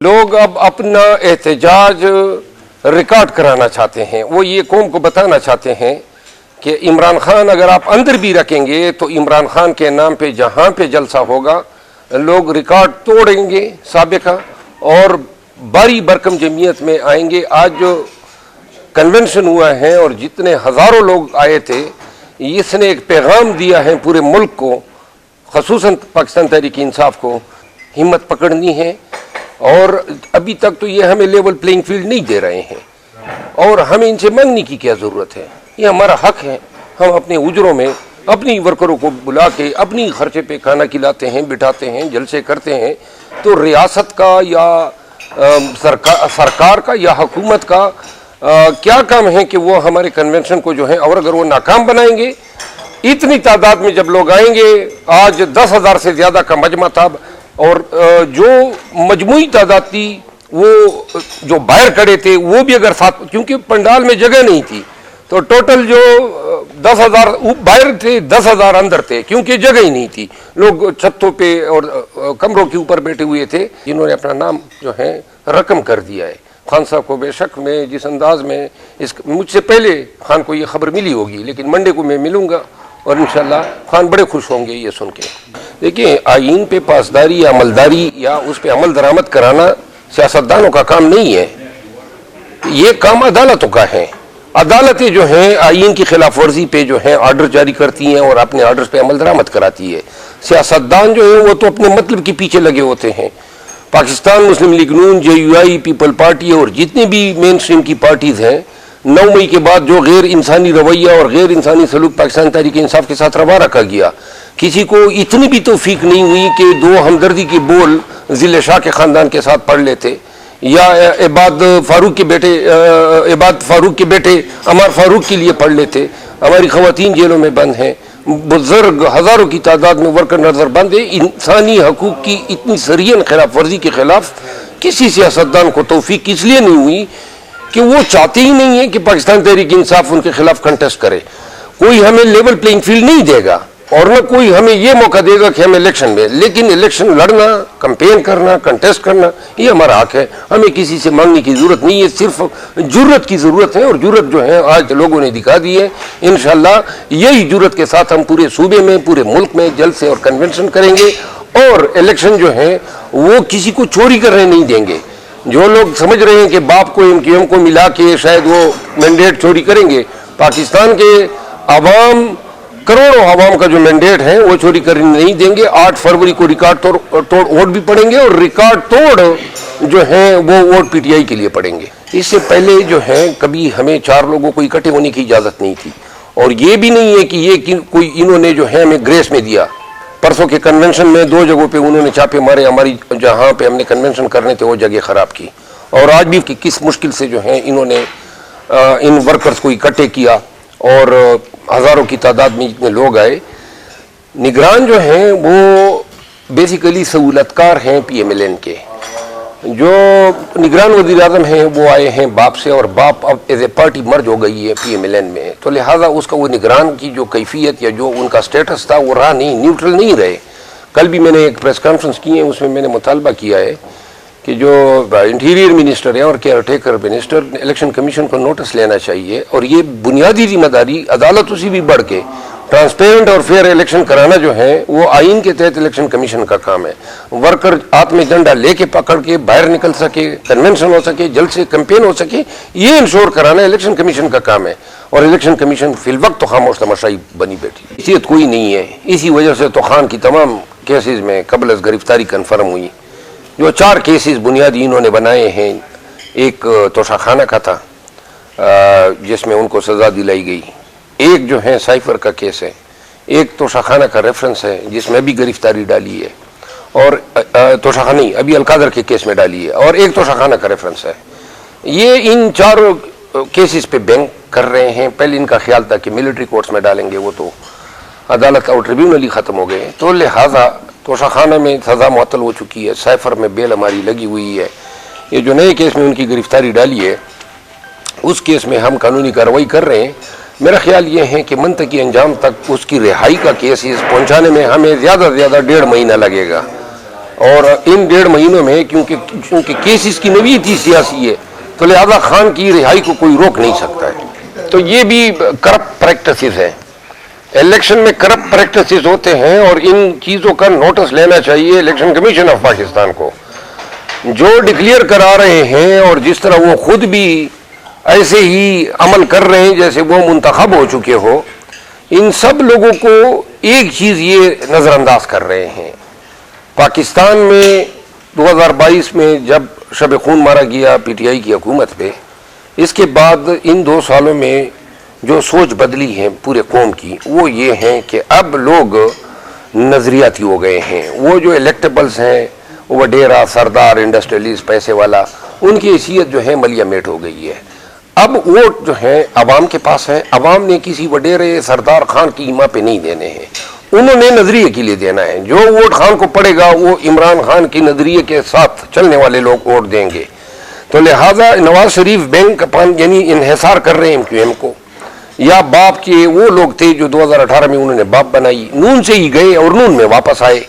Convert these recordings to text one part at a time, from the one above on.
لوگ اب اپنا احتجاج ریکارڈ کرانا چاہتے ہیں. وہ یہ قوم کو بتانا چاہتے ہیں کہ عمران خان اگر آپ اندر بھی رکھیں گے تو عمران خان کے نام پہ جہاں پہ جلسہ ہوگا لوگ ریکارڈ توڑیں گے سابقہ اور باری برکم جمعیت میں آئیں گے. آج جو کنونشن ہوا ہے اور جتنے ہزاروں لوگ آئے تھے اس نے ایک پیغام دیا ہے پورے ملک کو, خصوصاً پاکستان تحریک انصاف کو. ہمت پکڑنی ہے اور ابھی تک تو یہ ہمیں لیول پلینگ فیلڈ نہیں دے رہے ہیں اور ہمیں ان سے مانگنے کی کیا ضرورت ہے. یہ ہمارا حق ہے. ہم اپنے اجروں میں اپنی ورکروں کو بلا کے اپنی خرچے پہ کھانا کھلاتے ہیں, بٹھاتے ہیں, جلسے کرتے ہیں. تو ریاست کا یا سرکار کا یا حکومت کا کیا کام ہے کہ وہ ہمارے کنونشن کو جو ہے, اور اگر وہ ناکام بنائیں گے, اتنی تعداد میں جب لوگ آئیں گے, آج 10,000 سے زیادہ کا مجمع تھا اور جو مجموعی تعداد تھی وہ جو باہر کھڑے تھے وہ بھی اگر ساتھ, کیونکہ پنڈال میں جگہ نہیں تھی تو ٹوٹل جو 10,000 باہر تھے 10,000 اندر تھے کیونکہ جگہ ہی نہیں تھی. لوگ چھتوں پہ اور کمروں کے اوپر بیٹھے ہوئے تھے جنہوں نے اپنا نام جو ہے رقم کر دیا ہے. خان صاحب کو بے شک میں جس انداز میں مجھ سے پہلے خان کو یہ خبر ملی ہوگی لیکن منڈے کو میں ملوں گا اور انشاءاللہ خان بڑے خوش ہوں گے یہ سن کے. دیکھیں, آئین پہ پاسداری یا عملداری یا اس پہ عمل درآمد کرانا سیاستدانوں کا کام نہیں ہے, یہ کام عدالتوں کا ہے. عدالتیں جو ہیں آئین کی خلاف ورزی پہ جو ہیں آرڈر جاری کرتی ہیں اور اپنے آرڈرز پہ عمل درآمد کراتی ہے. سیاستدان جو ہیں وہ تو اپنے مطلب کے پیچھے لگے ہوتے ہیں. پاکستان مسلم لیگ نون, JUI, پیپل پارٹی اور جتنی بھی مین اسٹریم کی پارٹیز ہیں 9 مئی کے بعد جو غیر انسانی رویہ اور غیر انسانی سلوک پاکستان تحریک انصاف کے ساتھ روا رکھا گیا, کسی کو اتنی بھی توفیق نہیں ہوئی کہ 2 ہمدردی کے بول ضلع شاہ کے خاندان کے ساتھ پڑھ لیتے یا عباد فاروق کے بیٹے عمار فاروق کے لیے پڑھ لیتے. ہماری خواتین جیلوں میں بند ہیں, بزرگ ہزاروں کی تعداد میں ورکر نظر بند ہے. انسانی حقوق کی اتنی سرین خلاف ورزی کے خلاف کسی سیاستدان کو توفیق اس لیے نہیں ہوئی کہ وہ چاہتے ہی نہیں ہے کہ پاکستان تحریک انصاف ان کے خلاف کنٹیسٹ کرے. کوئی ہمیں لیول پلینگ فیلڈ نہیں دے گا اور نہ کوئی ہمیں یہ موقع دے گا کہ ہم الیکشن میں, لیکن الیکشن لڑنا, کمپین کرنا, کنٹیسٹ کرنا یہ ہمارا حق ہے. ہمیں کسی سے مانگنے کی ضرورت نہیں ہے, صرف جرت کی ضرورت ہے اور جرت جو ہے آج لوگوں نے دکھا دی ہے. انشاءاللہ یہی جرت کے ساتھ ہم پورے صوبے میں پورے ملک میں جلسے اور کنونشن کریں گے اور الیکشن جو ہے وہ کسی کو چوری کرنے نہیں دیں گے. جو لوگ سمجھ رہے ہیں کہ باپ کو MQM کو ملا کے شاید وہ مینڈیٹ چوری کریں گے, پاکستان کے عوام کروڑوں عوام کا جو مینڈیٹ ہے وہ چوری کرنے نہیں دیں گے. 8 فروری کو ریکارڈ توڑ ووٹ بھی پڑیں گے اور ریکارڈ توڑ جو ہیں وہ ووٹ PTI کے لیے پڑیں گے. اس سے پہلے جو ہے کبھی ہمیں 4 لوگوں کو اکٹھے ہونے کی اجازت نہیں تھی اور یہ بھی نہیں ہے کہ یہ کوئی انہوں نے جو ہے ہمیں گریس میں دیا. پرسوں کے کنونشن میں 2 جگہوں پہ انہوں نے چھاپے مارے, ہماری جہاں پہ ہم نے کنونشن کرنے تھے وہ جگہ خراب کی اور آج بھی کس مشکل سے جو ہے انہوں نے ان ورکرز کو اکٹھے کیا اور ہزاروں کی تعداد میں جتنے لوگ آئے. نگران جو ہیں وہ بیسیکلی سہولتکار ہیں PMLN کے. جو نگران وزیر اعظم ہیں وہ آئے ہیں باپ سے اور باپ اب ایز اے پارٹی مرج ہو گئی ہے PMLN میں, تو لہٰذا اس کا وہ نگران کی جو کیفیت یا جو ان کا سٹیٹس تھا وہ رہا نہیں, نیوٹرل نہیں رہے. کل بھی میں نے ایک پریس کانفرنس کی ہے, اس میں نے مطالبہ کیا ہے کہ جو انٹیریئر منسٹر ہیں اور care taker minister election commission کو نوٹس لینا چاہیے اور یہ بنیادی ذمہ داری عدالتوں سے بھی بڑھ کے ٹرانسپیرنٹ اور فیئر الیکشن کرانا جو ہے وہ آئین کے تحت الیکشن کمیشن کا کام ہے. ورکر ہاتھ میں ڈنڈا لے کے پکڑ کے باہر نکل سکے, کنونشن ہو سکے, جلسے کمپین ہو سکے, یہ انشور کرانا الیکشن کمیشن کا کام ہے اور الیکشن کمیشن فی الوقت تو خاموش تماشائی بنی بیٹھی. حیثیت کوئی نہیں ہے. اسی وجہ سے تو خان کی تمام کیسز میں قبل از گرفتاری کنفرم ہوئی. جو 4 کیسز بنیادی انہوں نے بنائے ہیں, ایک توشہ خانہ کا تھا جس میں ان کو سزا دلائی گئی, ایک جو ہے سائفر کا کیس ہے, ایک توشہ خانہ کا ریفرنس ہے جس میں بھی گرفتاری ڈالی ہے اور توشہ خانہ ابھی القادر کے کیس میں ڈالی ہے اور ایک توشہ خانہ کا ریفرنس ہے. یہ ان 4 کیسز پہ بینک کر رہے ہیں. پہلے ان کا خیال تھا کہ ملٹری کورٹس میں ڈالیں گے, وہ تو عدالت اور ٹریبیونل ہی ختم ہو گئے, تو لہٰذا توشہ خانہ میں سزا معطل ہو چکی ہے, سائفر میں بیل ہماری لگی ہوئی ہے. یہ جو نئے کیس میں ان کی گرفتاری ڈالی ہے اس کیس میں ہم قانونی کارروائی کر رہے ہیں. میرا خیال یہ ہے کہ منطقی انجام تک اس کی رہائی کا کیس پہنچانے میں ہمیں زیادہ سے زیادہ 1.5 مہینہ لگے گا. اور ان 1.5 مہینوں میں کیونکہ کیسز کی نوعیت ہی سیاسی ہے تو لہذا خان کی رہائی کو کوئی روک نہیں سکتا ہے. تو یہ بھی کرپٹ پریکٹسز ہے. الیکشن میں کرپٹ پریکٹسز ہوتے ہیں اور ان چیزوں کا نوٹس لینا چاہیے الیکشن کمیشن آف پاکستان کو. جو ڈکلیئر کرا رہے ہیں اور جس طرح وہ خود بھی ایسے ہی عمل کر رہے ہیں جیسے وہ منتخب ہو چکے ہو، ان سب لوگوں کو ایک چیز یہ نظر انداز کر رہے ہیں. پاکستان میں 2022 میں جب شب خون مارا گیا پی ٹی آئی کی حکومت پہ، اس کے بعد ان 2 سالوں میں جو سوچ بدلی ہے پورے قوم کی وہ یہ ہیں کہ اب لوگ نظریاتی ہو گئے ہیں. وہ جو الیکٹیبلز ہیں، وڈیرا، سردار، انڈسٹریلیسٹ، پیسے والا، ان کی حیثیت جو ہے ملیا میٹ ہو گئی ہے. اب ووٹ جو ہے عوام کے پاس ہے. عوام نے کسی وڈیرے سردار خان کی ایما پہ نہیں دینے ہیں، انہوں نے نظریے کے لیے دینا ہے. جو ووٹ خان کو پڑے گا وہ عمران خان کی نظریے کے ساتھ چلنے والے لوگ ووٹ دیں گے. تو لہٰذا نواز شریف بینک یعنی انحصار کر رہے ہیں ایم کیو ایم کو، یا باپ کے وہ لوگ تھے جو 2018 میں انہوں نے باپ بنائی، نون سے ہی گئے اور نون میں واپس آئے.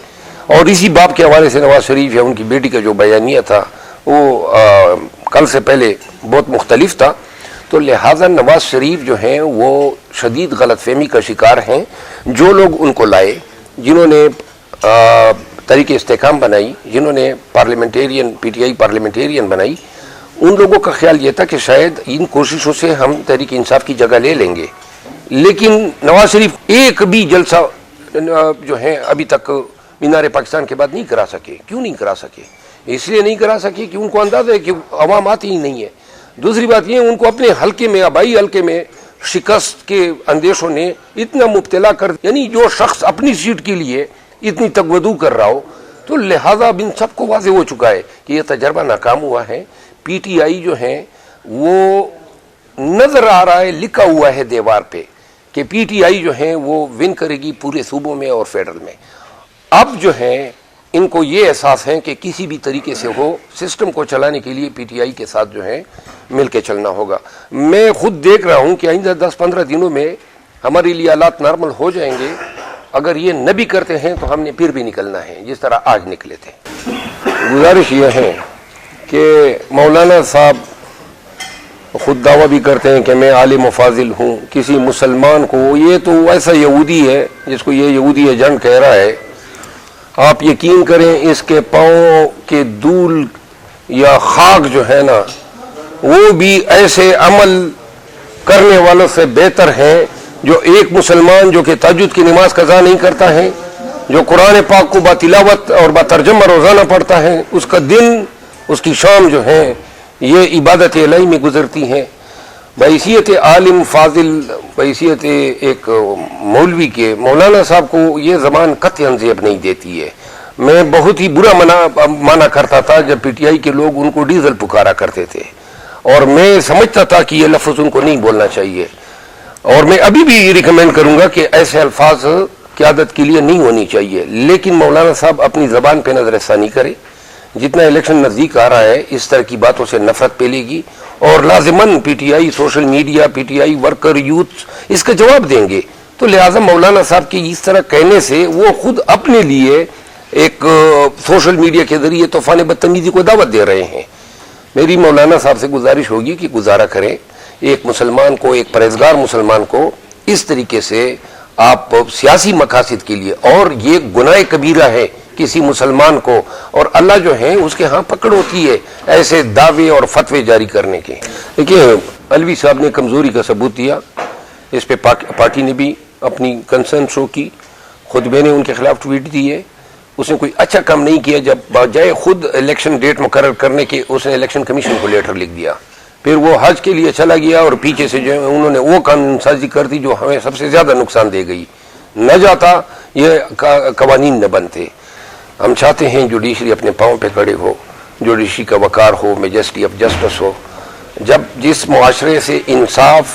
اور اسی باپ کے حوالے سے نواز شریف یا ان کی بیٹی کا جو بیانیہ تھا وہ کل سے پہلے بہت مختلف تھا. تو لہٰذا نواز شریف جو ہیں وہ شدید غلط فہمی کا شکار ہیں. جو لوگ ان کو لائے، جنہوں نے تحریک استحکام بنائی، جنہوں نے پارلیمنٹیرین پی ٹی آئی پارلیمنٹیرین بنائی، ان لوگوں کا خیال یہ تھا کہ شاید ان کوششوں سے ہم تحریک انصاف کی جگہ لے لیں گے. لیکن نواز شریف ایک بھی جلسہ جو ہے ابھی تک مینار پاکستان کے بعد نہیں کرا سکے. کیوں نہیں کرا سکے؟ اس لیے نہیں کرا سکے کہ ان کو اندازہ ہے کہ عوام آتی ہی نہیں ہے. دوسری بات یہ ان کو اپنے حلقے میں آبائی حلقے میں شکست کے اندیشوں نے اتنا مبتلا کر، یعنی جو شخص اپنی سیٹ کے لیے اتنی تگودو کر رہا ہو، تو لہذا اب ان سب کو واضح ہو چکا ہے کہ یہ تجربہ ناکام ہوا ہے. پی ٹی آئی جو ہے وہ نظر آ رہا ہے، لکھا ہوا ہے دیوار پہ کہ پی ٹی آئی جو ہے وہ ون کرے گی پورے صوبوں میں اور فیڈرل میں. اب جو ہے ان کو یہ احساس ہے کہ کسی بھی طریقے سے ہو سسٹم کو چلانے کے لیے پی ٹی آئی کے ساتھ جو ہے مل کے چلنا ہوگا. میں خود دیکھ رہا ہوں کہ آئندہ 10-15 دنوں میں ہمارے لیے حالات نارمل ہو جائیں گے. اگر یہ نہ بھی کرتے ہیں تو ہم نے پھر بھی نکلنا ہے جس طرح آج نکلے تھے. گزارش یہ ہے کہ مولانا صاحب خود دعویٰ بھی کرتے ہیں کہ میں عالم و فاضل ہوں. کسی مسلمان کو، یہ تو ایسا یہودی ہے جس کو یہ یہودی ایجنٹ کہہ رہا ہے، آپ یقین کریں اس کے پاؤں کے دھول یا خاک جو ہے نا وہ بھی ایسے عمل کرنے والوں سے بہتر ہیں جو ایک مسلمان جو کہ تہجد کی نماز قضا نہیں کرتا ہے، جو قرآن پاک کو بتلاوت اور بترجمہ روزانہ پڑھتا ہے، اس کا دن اس کی شام جو ہے یہ عبادت الہی میں گزرتی ہیں. بحیثیت عالم فاضل، بحیثیت ایک مولوی کے، مولانا صاحب کو یہ زبان قطعاً زیب نہیں دیتی ہے. میں بہت ہی برا مانا کرتا تھا جب پی ٹی آئی کے لوگ ان کو ڈیزل پکارا کرتے تھے، اور میں سمجھتا تھا کہ یہ لفظ ان کو نہیں بولنا چاہیے. اور میں ابھی بھی ریکمینڈ کروں گا کہ ایسے الفاظ قیادت کے لیے نہیں ہونی چاہیے. لیکن مولانا صاحب اپنی زبان پہ نظر ثانی کرے. جتنا الیکشن نزدیک آ رہا ہے اس طرح کی باتوں سے نفرت پھیلے گی اور لازماً P T I, social media, P T I worker, youth اس کا جواب دیں گے. تو لہٰذا مولانا صاحب کی اس طرح کہنے سے وہ خود اپنے لیے ایک سوشل میڈیا کے ذریعے طوفان بدتمیزی کو دعوت دے رہے ہیں. میری مولانا صاحب سے گزارش ہوگی کہ گزارا کریں ایک مسلمان کو، ایک پرہیزگار مسلمان کو اس طریقے سے آپ سیاسی مقاصد کے لیے، اور یہ گناہ کبیرہ ہے کسی مسلمان کو، اور اللہ جو ہے اس کے ہاں پکڑ ہوتی ہے ایسے دعوے اور فتوے جاری کرنے کے. دیکھیے علوی صاحب نے کمزوری کا ثبوت دیا، اس پہ پارٹی نے بھی اپنی کنسرن شو کی. خود میں نے ان کے خلاف ٹویٹ دیے. اس نے کوئی اچھا کام نہیں کیا جب بجائے خود الیکشن ڈیٹ مقرر کرنے کے اس نے الیکشن کمیشن کو لیٹر لکھ دیا. پھر وہ حج کے لیے چلا گیا اور پیچھے سے جو انہوں نے وہ قانون سازی کر دی جو ہمیں سب سے زیادہ نقصان دے گئی. نہ جاتا یہ قوانین نہ بنتے. ہم چاہتے ہیں جوڈیشری اپنے پاؤں پہ کھڑے ہو، جوڈیشری کا وقار ہو، میجسٹی آف جسٹس ہو. جب جس معاشرے سے انصاف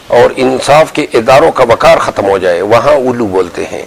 اور انصاف کے اداروں کا وقار ختم ہو جائے وہاں الو بولتے ہیں.